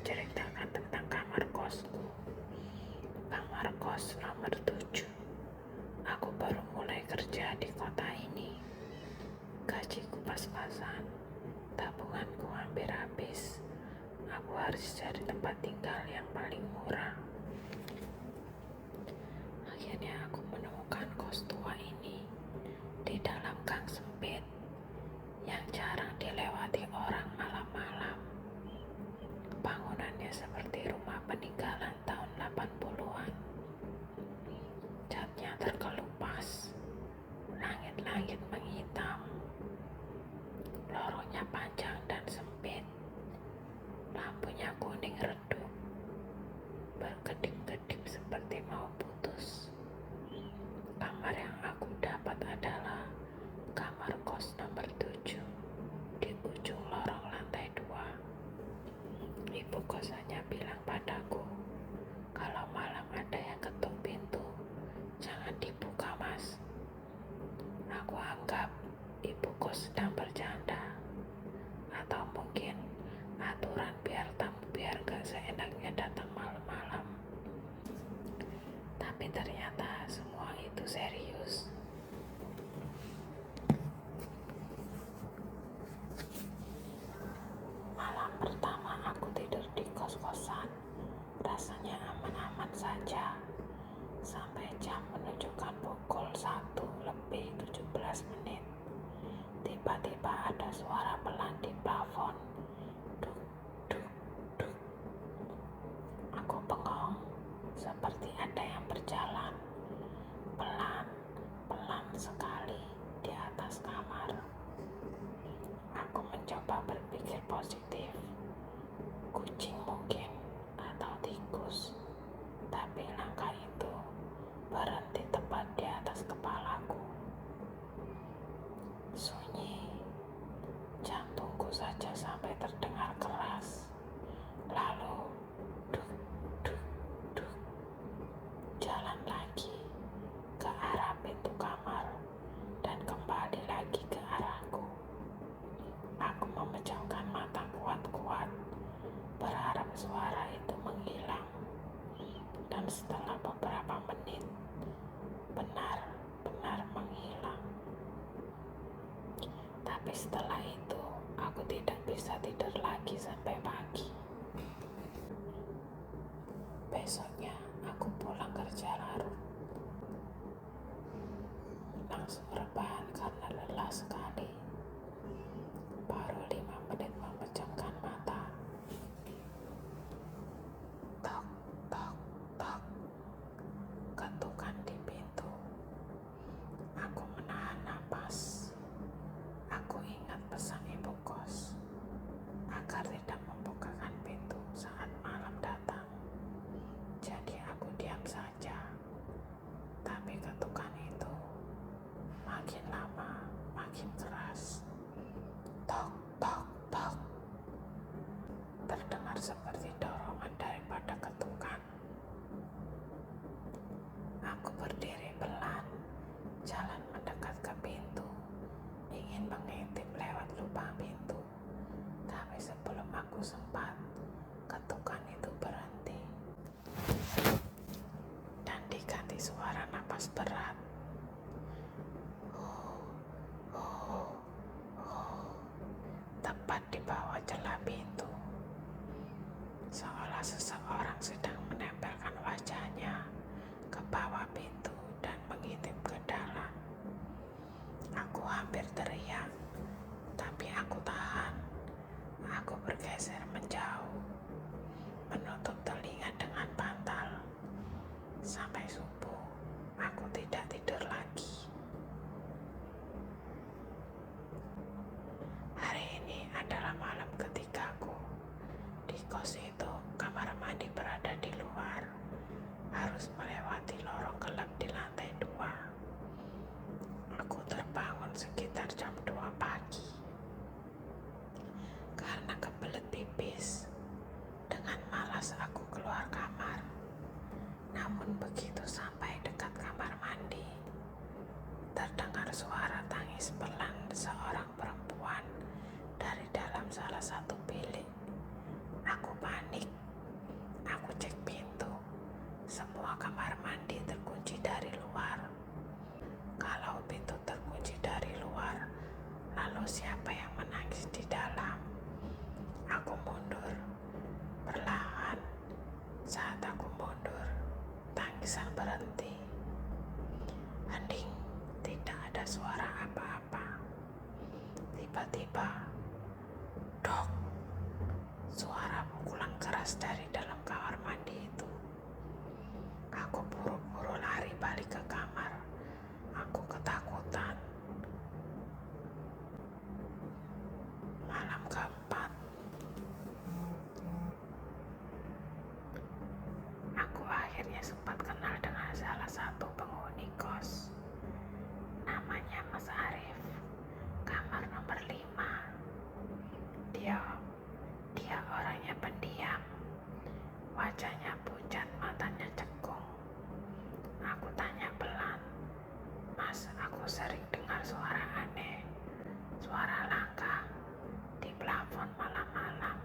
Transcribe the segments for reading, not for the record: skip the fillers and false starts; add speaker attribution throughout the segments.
Speaker 1: menceritakan tentang kamar kosku. Kamar kos nomor 7. Aku baru mulai kerja di kota ini. Gajiku pas-pasan, tabunganku hampir habis. Aku harus cari tempat tinggal yang paling murah. Akhirnya aku menemukan kos tua ini di dalam gang sempit yang jarang dilewati orang malam-malam. Bangunannya seperti rumah peninggalan tahun 80-an. Catnya terkelupas, langit-langit menghitam. Lorongnya panjang dan sempit. Lampunya kuning redup, berkedip-kedip seperti mau putus. Kamar yang aku dapat adalah kamar kos nomor 7 di ujung lorong lantai 2. Ibu kosannya bilang padaku, kalau malam ada yang ketuk pintu, jangan dibuka, Mas. Aku anggap ibu kos sedang bercanda, atau mungkin aturan biar tamu biar gak seenaknya datang malam-malam. Tapi ternyata semua itu serius. Malam pertama aku tidur di kos-kosan, rasanya aman-aman saja. Sampai jam menunjukkan pukul 1:17. Tiba-tiba ada suara pelan di plafon. Duk, duk, duk. Aku bengong, seperti ada yang berjalan pelan-pelan sekali di atas kamar. Aku mencoba berpikir positif. Kucing mungkin, atau tikus. Tapi langkah itu berhenti tepat di atas kepalaku. Sunyi. Jantungku saja sampai terdengar keras. Lalu duk, duk, duk. Jalan lagi ke arah pintu kamar dan kembali lagi ke arahku. Aku memejamkan mata kuat-kuat, berharap suara itu menghilang. Dan setelah beberapa menit, benar-benar menghilang. Tapi setelah itu, aku tidak bisa tidur lagi sampai pagi. Besoknya, aku pulang kerja larut. Langsung rebahan karena lelah sekali. Baru 5 menit memejamkan mata. Tok, tok, tok. Ketukan di pintu. Aku menahan napas. Aku ingat pesan ibu kos agar tidak membukakan pintu saat malam datang. Jadi aku diam saja. Tapi ketukan itu makin lama makin keras. Tok, tok, tok. Terdengar seperti dorongan daripada ketukan. Aku berdiri pelan, jalan mendekat ke pintu, ingin mengintip lewat lubang pintu. Tapi sebelum aku sempat, ketukan itu berhenti dan diganti suara napas berat. Tepat di bawah celah pintu, seolah seseorang sedang menempelkan wajahnya ke bawah pintu dan mengintip ke dalam. Aku hampir teriak, tapi aku tahan. Aku bergeser menjauh, menutup telinga dengan bantal. Sampai subuh, aku tidak tidur lagi. Hari ini adalah malam ketigaku. Di kos itu, kamar mandi berada di luar. Harus melewati lorong gelap di lantai 2. Aku terbangun sekitar jam 2 pagi. Karena kebelet pipis, dengan malas aku keluar kamar. Namun begitu sampai dekat kamar mandi, terdengar suara tangis pelan seorang perempuan dari dalam salah satu bilik. Aku panik semua kamar mandi terkunci dari luar. Kalau pintu terkunci dari luar, lalu siapa yang menangis di dalam? Aku mundur. Perlahan, saat aku mundur, tangisan berhenti. Hening, tidak ada suara apa-apa. Tiba-tiba, dok, suara pukulan keras dari dalam kamar mandi itu. Aku buru-buru lari balik ke kamar. Aku ketakutan. Malam keempat, aku akhirnya sempat kenal dengan salah satu penghuni kos. Namanya Mas Arif, kamar nomor 5. Dia orangnya pendiam, wajahnya pucat, matanya cekung. Aku tanya pelan, "Mas, aku sering dengar suara aneh, suara langkah di plafon malam-malam."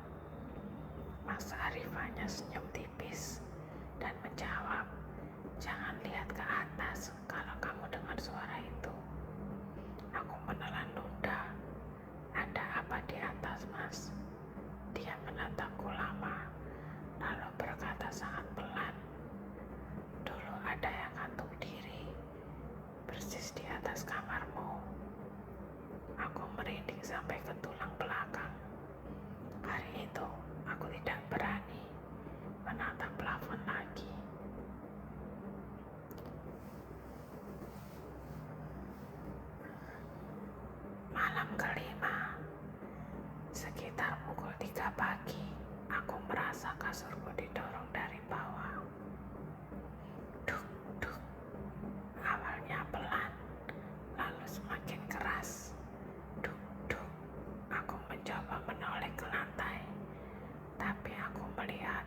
Speaker 1: Mas Arif hanya senyum tipis dan menjawab, "Jangan lihat ke atas kalau kamu dengar suara itu." Aku menelan ludah. "Ada apa di atas, Mas?" Dia menatapku lama, lalu berkata sangat pelan, "Dulu ada yang gantung diri, persis di atas kamarmu." Aku merinding sampai ke tulang belakang. Hari itu, aku tidak berani menatap plafon lagi. Malam kelima, sekitar pukul 3 pagi, aku merasa kasurku didorong dari bawah. Duk, duk. Awalnya pelan, lalu semakin keras. Duk, duk. Aku mencoba menoleh ke lantai, tapi aku melihat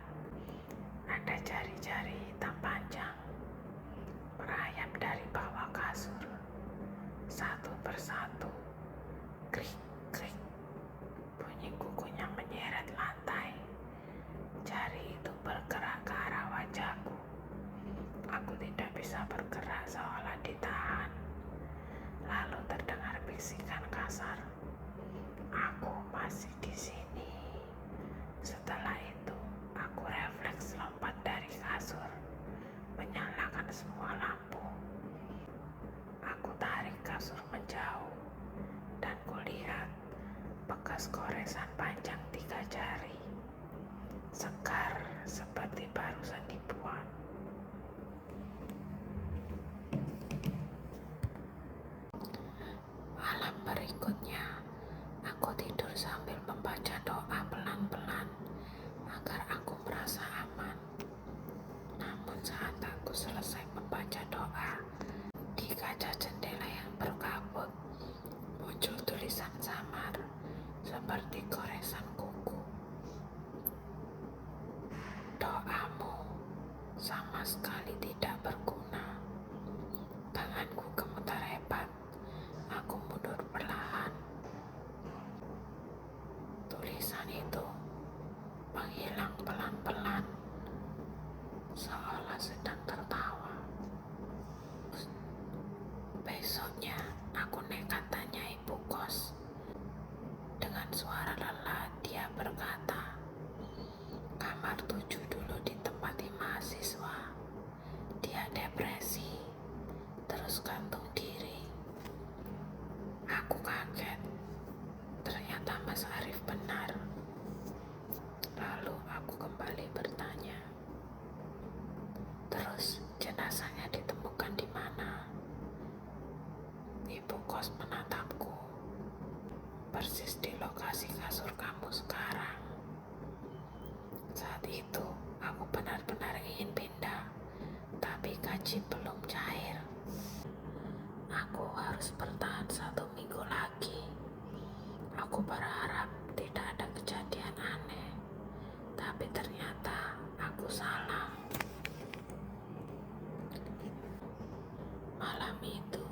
Speaker 1: ada jari-jari hitam panjang merayap dari bawah kasur. Satu persatu, krik, krik. Bunyi kukunya menyeret lantai. Jari itu bergerak ke arah wajahku. Aku tidak bisa bergerak, seolah ditahan. Lalu terdengar bisikan kasar, "Aku masih di sini." Setelah itu, aku refleks lompat dari kasur, menyalakan semua lampu. Aku tarik kasur menjauh, dan kulihat bekas goresan panjang 3 jari, segar seperti barusan dibuat. Malam berikutnya, aku tidur sambil membaca doa pelan-pelan agar aku merasa aman. Namun saat aku selesai membaca doa, di kaca jendela yang berkabut muncul tulisan samar seperti goresan kuku. "Doamu sama sekali tidak berguna." Tanganku gemetar hebat. Aku mundur perlahan. Tulisan itu menghilang pelan-pelan, seolah sedang tertawa. Besoknya, aku nekat tanya ibu kos. Dengan suara lelah, dia berkata, "Kamar 7 dulu ditempati mahasiswa. Dia depresi, terus gantung diri." Aku kaget. Ternyata Mas Arif benar. Lalu aku kembali bertanya, "Terus jenazahnya ditemukan di mana?" Ibu kos menatapku. "Persis di lokasi kasur kamu sekarang." Saat itu, aku benar-benar ingin pindah, tapi gaji belum cair. Aku harus bertahan 1 minggu lagi. Aku berharap tidak ada kejadian aneh, tapi ternyata aku salah. Malam itu,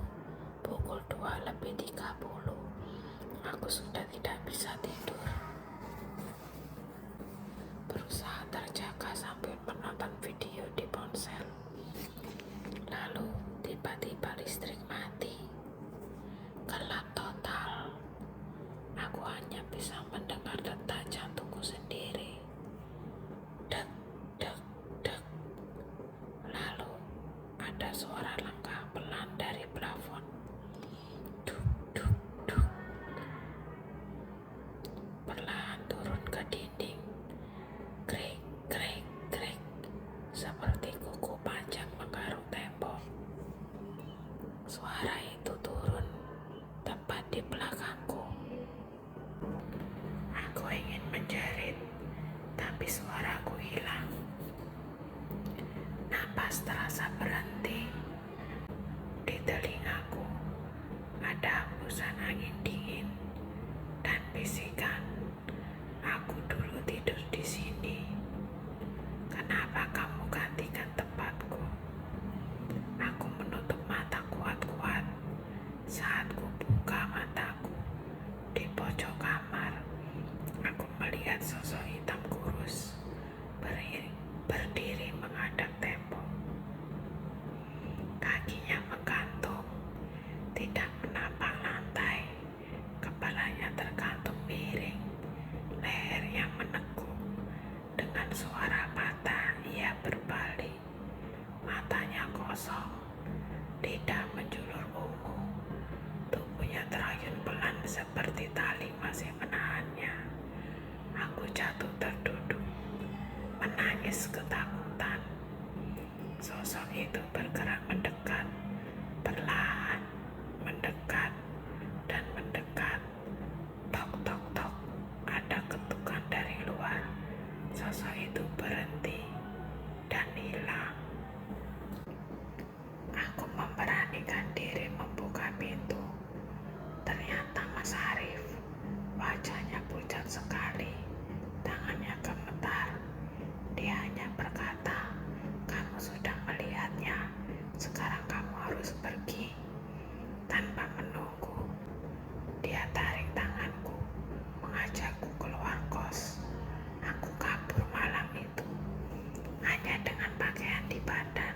Speaker 1: pukul 2:30, aku sudah tidak bisa tidur. Berusaha terjaga sambil menonton video di ponsel. Suara itu turun tepat di belakangku. Aku ingin menjerit, tapi suaraku hilang. Napas terasa berhenti. Di telingaku ada hembusan angin dingin dan bisikan. Aku dulu tidur di sini. Kenapa kamu gantikan tempatku? Aku menutup mata kuat-kuat. Saat kubuka mataku di pojok kamar, aku melihat sosok hitam kurus berdiri menghadap tembok. Kakinya menggantung, tidak menapang lantai. Kepalanya tergantung miring, lehernya menekuk. Dengan suara patah, ia berbalik. Matanya kosong, lidah menjulur ungu. Tubuhnya terayun pelan seperti tali masih menahannya. Aku jatuh terduduk, menangis ketakutan. Sosok itu bergerak mendekat, perlahan, mendekat, dan mendekat. Tok, tok, tok, ada ketukan dari luar. Sosok itu berhenti dan hilang. Aku memberanikan diri membuka pintu. Ternyata Mas Arif. Wajahnya pucat sekali, tangannya gemetar. Dia hanya berkata, "Kamu sudah melihatnya, sekarang kamu harus pergi." Tanpa menunggu, dia tarik tanganku, mengajakku keluar kos. Aku kabur malam itu, hanya dengan pakaian di badan.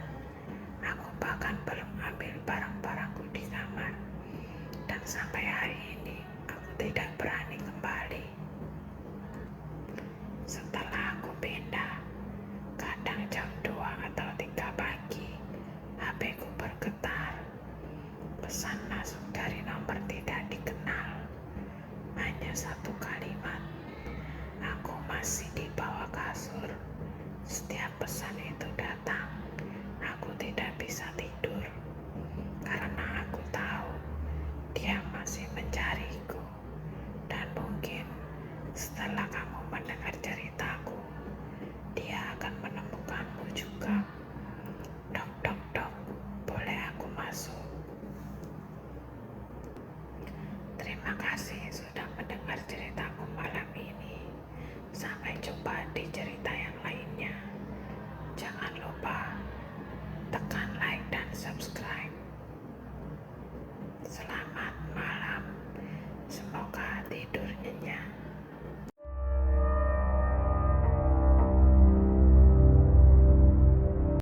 Speaker 1: Aku bahkan belum ambil barang-barangku di kamar. Dan sampai hari ini, aku tidak berani kembali. Setelah aku pindah, kadang jam 2 atau 3 pagi, HP-ku bergetar. Pesan masuk dari nomor tidak dikenal. Hanya satu kalimat, "Aku masih di bawah kasur." Setiap pesan itu datang, aku tidak bisa tidur. Karena aku tahu dia masih mencariku. Dan mungkin setelah kamu mendengar ceritaku, dia akan menemukanmu juga. Dok, dok, dok, boleh aku masuk? Terima kasih sudah mendengar ceritaku malam ini. Sampai jumpa di cerita yang lainnya. Jangan lupa tekan like dan subscribe.